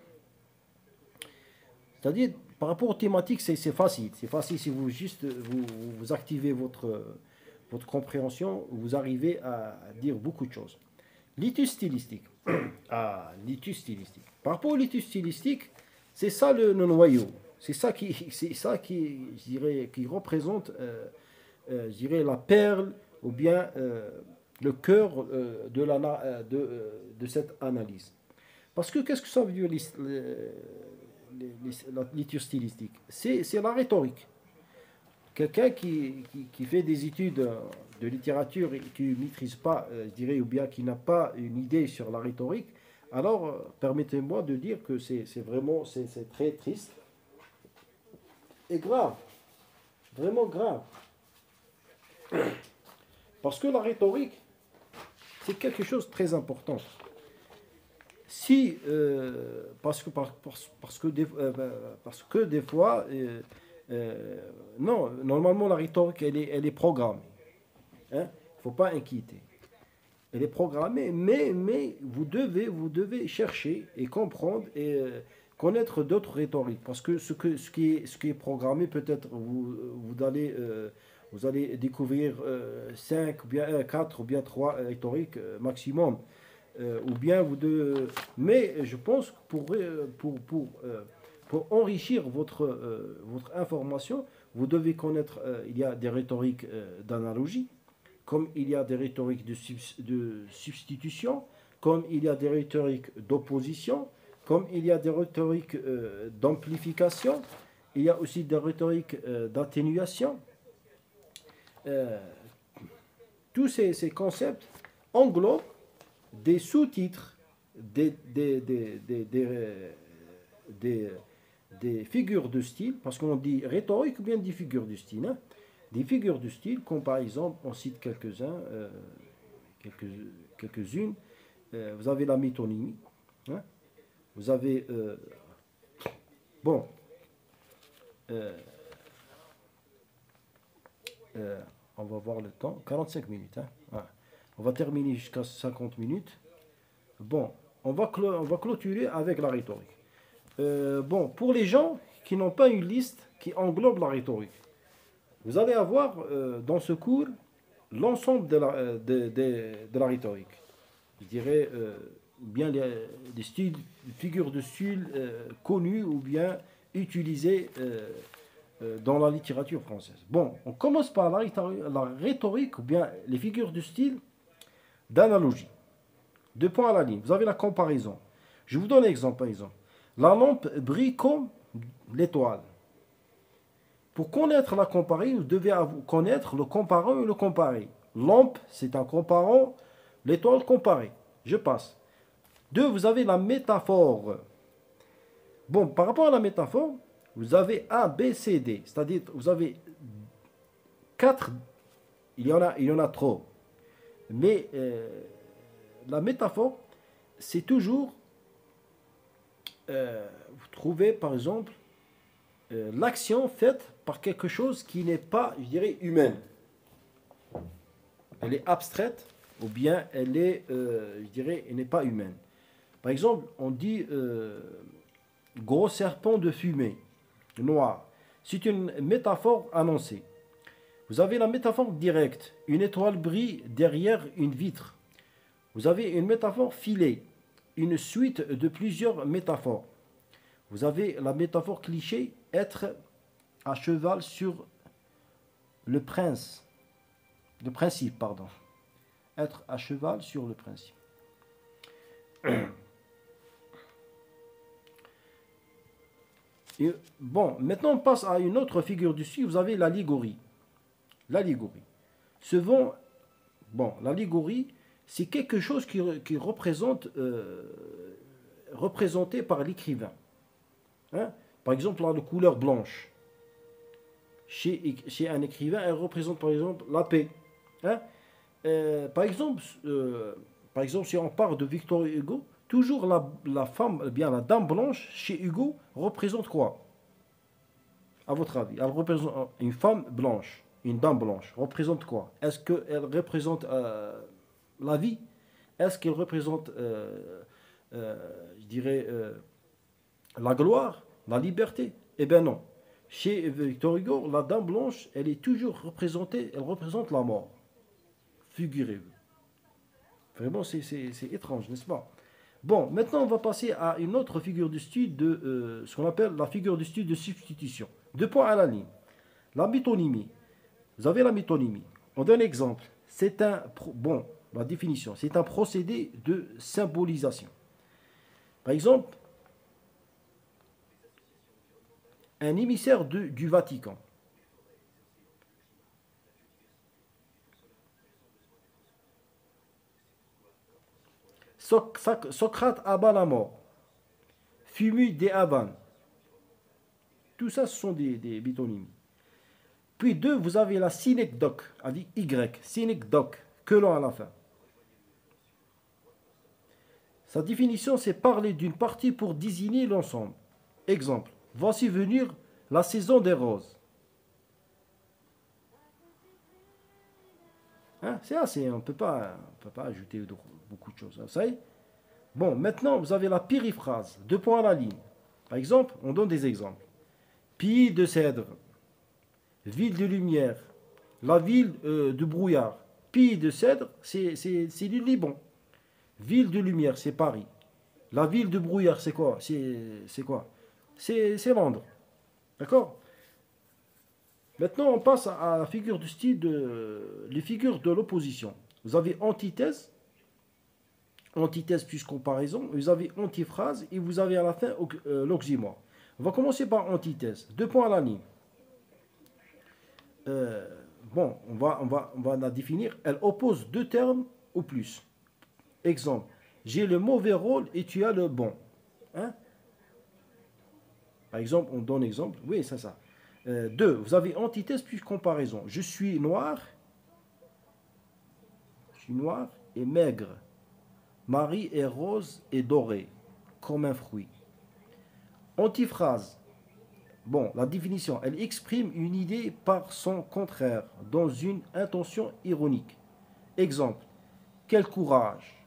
C'est-à-dire, par rapport aux thématiques, c'est facile. C'est facile si vous juste vous activez votre compréhension, vous arrivez à dire beaucoup de choses. Litus stylistique. Ah, litus stylistique. Par rapport au litus stylistique, c'est ça le noyau. C'est ça qui, je dirais, qui représente, je dirais, la perle ou bien le cœur de cette analyse. Parce que qu'est-ce que ça veut dire la liture stylistique? C'est la rhétorique. Quelqu'un qui fait des études de littérature et qui ne maîtrise pas, je dirais, ou bien qui n'a pas une idée sur la rhétorique, alors permettez-moi de dire que c'est vraiment c'est très triste et grave, vraiment grave. Parce que la rhétorique, c'est quelque chose de très important. Si, parce que des fois, non, normalement la rhétorique, elle est programmée. Hein? Il ne faut pas inquiéter. Elle est programmée, mais vous devez chercher et comprendre et connaître d'autres rhétoriques. Parce que ce qui est programmé, peut-être vous allez découvrir 5 ou bien 4 ou bien 3 rhétoriques maximum. Ou bien mais je pense que pour enrichir votre information, vous devez connaître, il y a des rhétoriques d'analogie, comme il y a des rhétoriques de substitution, comme il y a des rhétoriques d'opposition, comme il y a des rhétoriques d'amplification, il y a aussi des rhétoriques d'atténuation. Tous ces concepts englobent des sous-titres, des figures de style, parce qu'on dit rhétorique ou bien des figures de style, hein. Des figures de style, comme par exemple, on cite quelques-unes. Vous avez la métonymie, hein. Vous avez, bon, on va voir le temps, 45 minutes, hein. Ouais. On va terminer jusqu'à 50 minutes. Bon, on va clôturer avec la rhétorique. Bon, pour les gens qui n'ont pas une liste qui englobe la rhétorique, vous allez avoir dans ce cours l'ensemble de la rhétorique. Je dirais bien des styles, figures de style connues ou bien utilisées dans la littérature française. Bon, on commence par la rhétorique ou bien les figures de style d'analogie. Deux points à la ligne. Vous avez la comparaison. Je vous donne un exemple, par exemple. La lampe brille comme l'étoile. Pour connaître la comparaison, vous devez connaître le comparant et le comparé. Lampe, c'est un comparant, l'étoile comparée. Je passe. Deux, vous avez la métaphore. Bon, par rapport à la métaphore, vous avez A, B, C, D. C'est-à-dire, vous avez 4, il y en a trop. Mais la métaphore, c'est toujours, vous trouvez par exemple, l'action faite par quelque chose qui n'est pas, je dirais, humaine. Elle est abstraite ou bien elle est, je dirais, elle n'est pas humaine. Par exemple, on dit gros serpent de fumée, noir. C'est une métaphore annoncée. Vous avez la métaphore directe. Une étoile brille derrière une vitre. Vous avez une métaphore filée. Une suite de plusieurs métaphores. Vous avez la métaphore cliché, être à cheval sur le principe, pardon. Être à cheval sur le principe. Et, bon, maintenant on passe à une autre figure du style. Vous avez l'allégorie. L'allégorie. L'allégorie, c'est quelque chose qui représente, représenté par l'écrivain. Hein? Par exemple, la couleur blanche. Chez un écrivain, elle représente par exemple la paix. Hein? Par exemple, si on parle de Victor Hugo, toujours la femme, eh bien la dame blanche chez Hugo représente quoi? À votre avis, elle représente une femme blanche, une dame blanche, représente quoi? Est-ce qu'elle représente la vie? Est-ce qu'elle représente, je dirais, la gloire, la liberté? Eh bien non. Chez Victor Hugo, la dame blanche, elle est toujours représentée, elle représente la mort. Figurez-vous. Vraiment, c'est étrange, n'est-ce pas? Bon, maintenant, on va passer à une autre figure de style de ce qu'on appelle la figure de style de substitution. Deux points à la ligne. La métonymie. Vous avez la métonymie. On donne un exemple. Bon, la définition, c'est un procédé de symbolisation. Par exemple, un émissaire du Vatican. Socrate abat la mort. Fumu des Havanes. Tout ça, ce sont des métonymes. Puis deux, vous avez la synecdoque, avec Y, synecdoque, que l'on à la fin. Sa définition, c'est parler d'une partie pour désigner l'ensemble. Exemple, voici venir la saison des roses. Hein, c'est assez, on ne peut pas ajouter beaucoup de choses. Hein, ça y est. Bon, maintenant, vous avez la périphrase, deux points à la ligne. Par exemple, on donne des exemples. Pays de cèdre, ville de lumière, la ville de brouillard. Pays de cèdre, c'est du Liban. Ville de lumière, c'est Paris. La ville de brouillard, c'est quoi? C'est quoi? C'est Londres. D'accord? Maintenant, on passe à la figure du style les figures de l'opposition. Vous avez antithèse, antithèse plus comparaison, vous avez antiphrase et vous avez à la fin l'oxymore. On va commencer par antithèse. Deux points à la ligne. Bon, on va la définir. Elle oppose deux termes ou plus. Exemple, j'ai le mauvais rôle et tu as le bon. Hein? Par exemple, on donne exemple. Oui, c'est ça. Deux, vous avez antithèse plus comparaison. Je suis noir et maigre. Marie est rose et dorée, comme un fruit. Antiphrase. Bon, la définition, elle exprime une idée par son contraire, dans une intention ironique. Exemple, quel courage!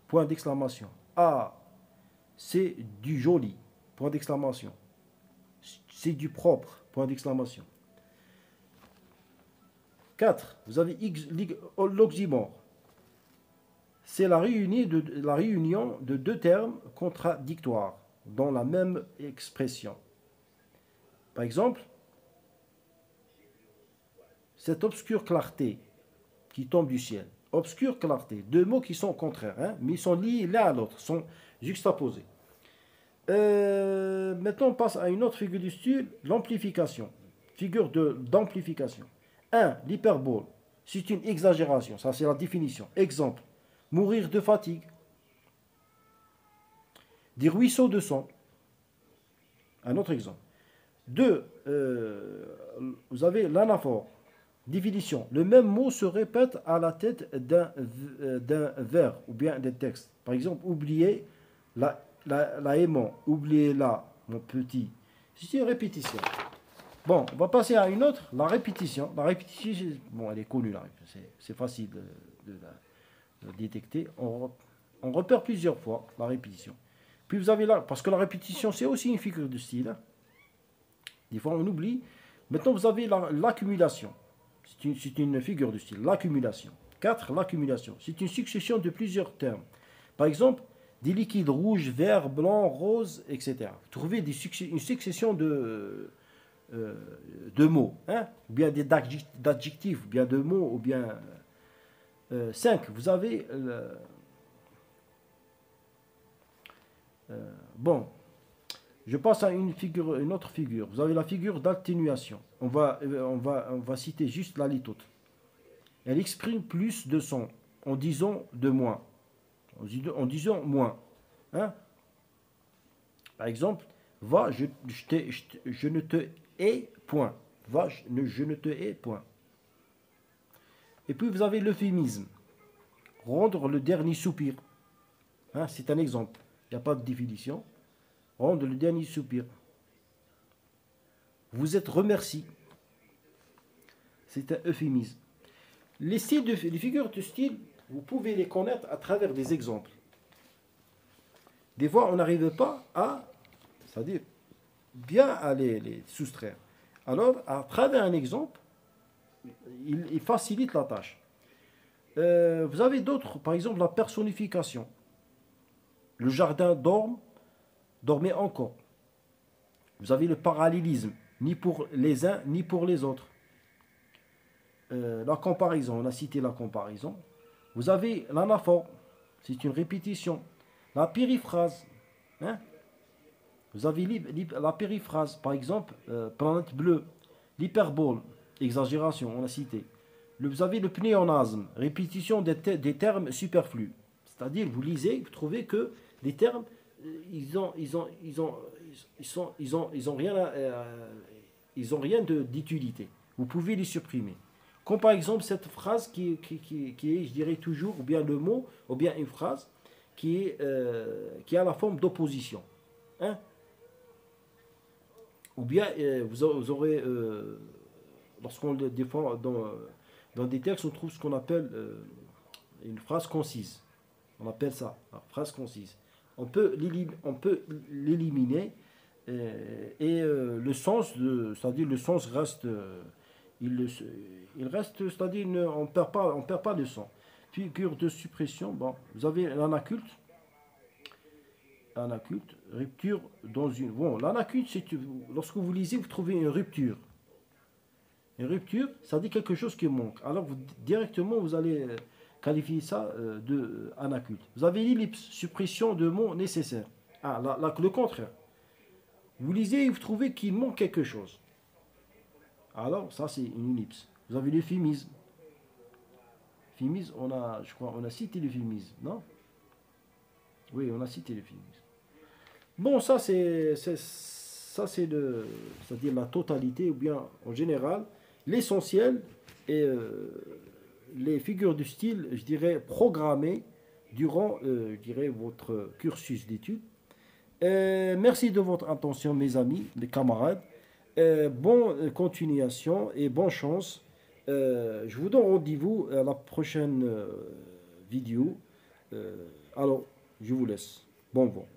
Point d'exclamation. Ah, c'est du joli! Point d'exclamation. C'est du propre! Point d'exclamation. 4. Vous avez l'oxymore. C'est la réunion de deux termes contradictoires dans la même expression. Par exemple, cette obscure clarté qui tombe du ciel. Obscure clarté. Deux mots qui sont contraires, hein, mais ils sont liés l'un à l'autre, sont juxtaposés. Maintenant, on passe à une autre figure du style, l'amplification. Figure d'amplification. 1. L'hyperbole. C'est une exagération. Ça, c'est la définition. Exemple. Mourir de fatigue. Des ruisseaux de sang. Un autre exemple. 2. Vous avez l'anaphore. Définition. Le même mot se répète à la tête d'un vers ou bien d'un texte. Par exemple, oubliez la aimant. Oubliez-la, mon petit. C'est une répétition. Bon, on va passer à une autre, la répétition. La répétition, bon, elle est connue, là. C'est facile de la détecter. On repère plusieurs fois la répétition. Puis vous avez là, parce que la répétition, c'est aussi une figure de style. Hein. Des fois, on oublie. Maintenant, vous avez l'accumulation. C'est une figure de style, l'accumulation. 4. L'accumulation. C'est une succession de plusieurs termes. Par exemple, des liquides rouges, verts, blancs, roses, etc. Vous trouvez une succession de mots, hein? Ou bien d'adjectifs, ou bien de mots, ou bien 5. Vous avez bon, je passe à une autre figure. Vous avez la figure d'atténuation. On va citer juste la litote. Elle exprime plus de son. en disant de moins. En disant moins. Hein? Par exemple, va, je ne te hais point. Va, je ne te hais point. Et puis vous avez l'euphémisme. Rendre le dernier soupir. Hein, c'est un exemple. Il n'y a pas de définition. Rendre le dernier soupir. Vous êtes remercié. C'est un euphémisme. Les figures de style, vous pouvez les connaître à travers des exemples. Des fois, on n'arrive pas à, c'est-à-dire, bien à les soustraire. Alors, à travers un exemple, il facilite la tâche. Vous avez d'autres, par exemple, la personnification. Le jardin dormait encore. Vous avez le parallélisme, ni pour les uns, ni pour les autres. La comparaison, on a cité la comparaison. Vous avez l'anaphore, c'est une répétition. La périphrase, hein? Vous avez la périphrase, par exemple, planète bleue, l'hyperbole, exagération, on a cité. Vous avez le pléonasme, répétition des termes superflus. C'est-à-dire, vous lisez, vous trouvez que des termes, ils ont rien d'utilité. Vous pouvez les supprimer. Comme par exemple cette phrase qui est, je dirais toujours, ou bien le mot, ou bien une phrase qui a la forme d'opposition. Hein? Ou bien vous aurez, lorsqu'on le défend dans des textes, on trouve ce qu'on appelle une phrase concise. On appelle ça, la phrase concise. On peut l'éliminer et le sens, c'est-à-dire le sens reste, il reste, c'est-à-dire on perd pas le sens. Figure de suppression, bon, vous avez l'anaculte. L'anaculte, rupture dans une. Bon, l'anaculte, c'est lorsque vous lisez, vous trouvez une rupture. Une rupture, ça dit quelque chose qui manque. Alors directement, vous allez qualifier ça de anaculte. Vous avez l'ellipse, suppression de mots nécessaires. Ah, le contraire. Vous lisez et vous trouvez qu'il manque quelque chose. Alors, ça, c'est une ellipse. Vous avez l'euphémisme. L'euphémisme, je crois, on a cité l'euphémisme, non? Oui, on a cité l'euphémisme. Bon, ça, c'est-à-dire la totalité, ou bien, en général, l'essentiel et les figures de style, je dirais, programmées durant, je dirais, votre cursus d'études. Merci de votre attention, mes amis, mes camarades. Bonne continuation et bonne chance. Je vous donne rendez-vous à la prochaine vidéo. Alors, je vous laisse. Bon vent.